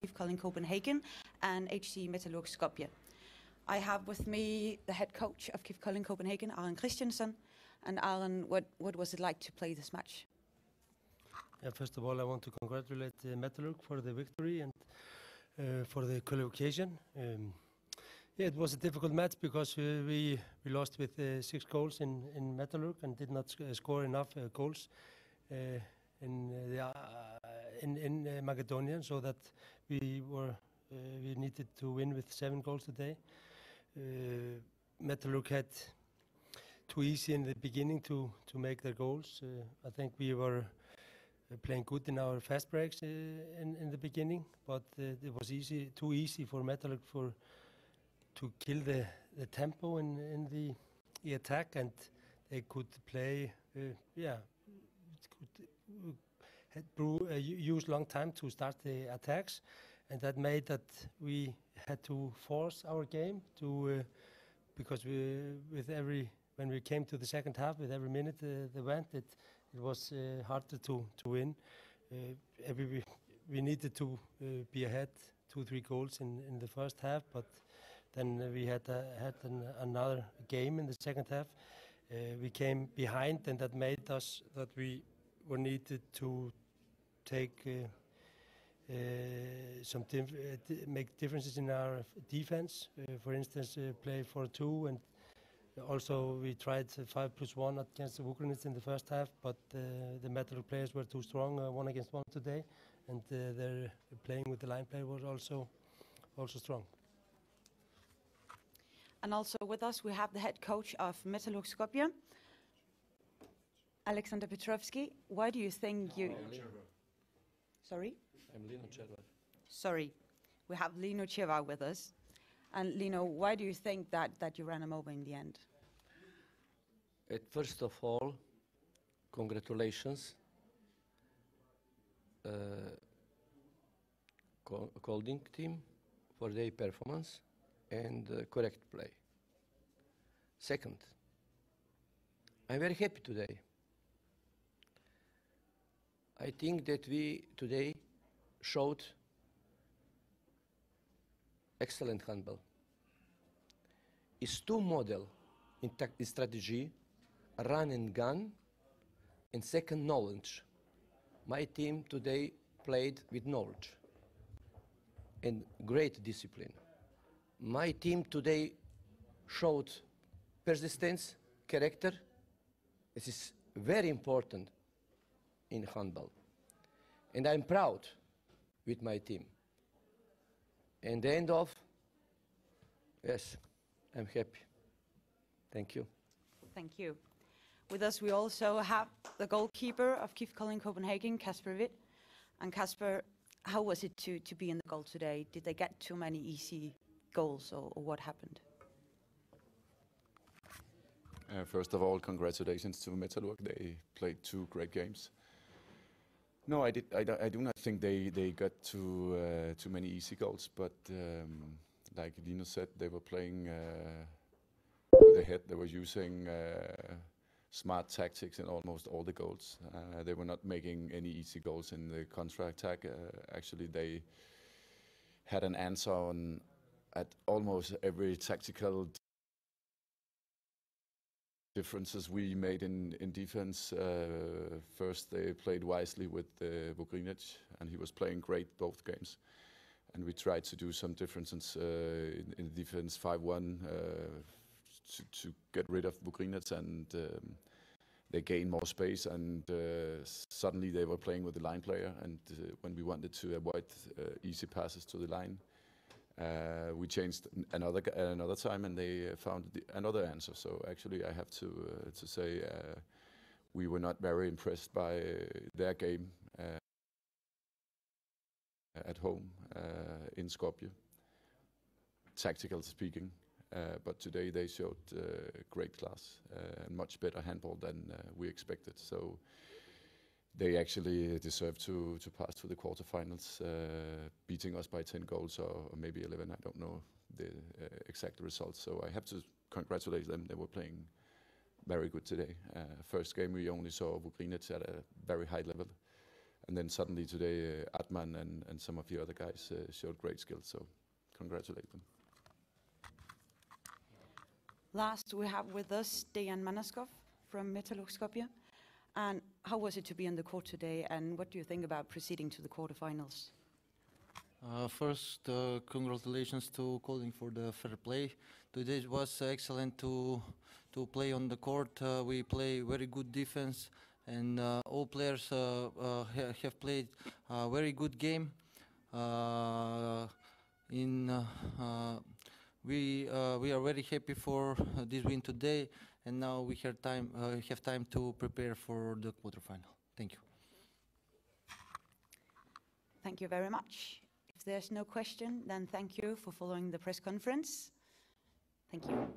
KIF Kolding Copenhagen and HC Metalurg Skopje. I have with me the head coach of KIF Kolding Copenhagen, Arjen Christiansen. And Arjen, what was it like to play this match? Yeah, first of all, I want to congratulate Metalurg for the victory and for the qualification. Yeah, it was a difficult match because we lost with 6 goals in Metalurg and did not score enough goals in Macedonia, so that we needed to win with 7 goals today. Metalurg had too easy in the beginning to make their goals. I think we were playing good in our fast breaks in the beginning, but it was too easy for Metalurg to kill the tempo in the attack, and they could play. Use long time to start the attacks, and that made that we had to force our game to because when we came to the second half, with every minute they went, it was harder to win. We needed to be ahead 2-3 goals in the first half, but then we had another game in the second half. We came behind, and that made us that we were needed to take make differences in our defense. For instance, play 4-2, and also we tried 5+1 against the Vukrinic in the first half, but the Metalurg players were too strong, 1 against 1 today, and their playing with the line play was also strong. And also with us, we have the head coach of Metalurg Skopje, Alexander Petrovsky. Why do you think you... Sorry? I'm Lino Chervar. Sorry. We have Lino Chervar with us. And Lino, why do you think that you ran him over in the end? First of all, congratulations. Kolding team for their performance and correct play. Second, I'm very happy today. I think that we today showed excellent handball. It's 2 model in strategy, run and gun, and second, knowledge. My team today played with knowledge and great discipline. My team today showed persistence, character. This is very important in handball. And I'm proud with my team. And the end of, yes, I'm happy. Thank you. Thank you. With us, we also have the goalkeeper of KIF Kolding Copenhagen, Kasper Witt. And Kasper, how was it to be in the goal today? Did they get too many easy goals, or what happened? First of all, congratulations to Metalurg. They played 2 great games. No, I do not think they got too many easy goals, but like Lino said, they were playing with the head. They were using smart tactics in almost all the goals. They were not making any easy goals in the counter-attack. Actually, they had an answer at almost every tactical differences we made in defense. First, they played wisely with Vukrinic, and he was playing great both games. And we tried to do some differences in defense 5-1 to get rid of Vukrinic, and they gained more space, and suddenly they were playing with the line player, and when we wanted to avoid easy passes to the line, we changed another time, and they found another answer. So actually, I have to say we were not very impressed by their game at home in Skopje, tactical speaking. But today they showed great class and much better handball than we expected. So they actually deserve to pass to the quarterfinals, beating us by 10 goals or maybe 11. I don't know the exact results. So I have to congratulate them. They were playing very good today. First game we only saw Vukrinic at a very high level, And then suddenly today, Atman and some of the other guys showed great skills. So congratulate them. Last, we have with us Dejan Manaskov from Metalurg Skopje. And how was it to be on the court today, and what do you think about proceeding to the quarterfinals? First, congratulations to calling for the fair play. Today it was excellent to play on the court. We play very good defense, and all players have played a very good game. We are very happy for this win today, and now we have time to prepare for the quarterfinal. Thank you. Thank you very much. If there's no question, then thank you for following the press conference. Thank you.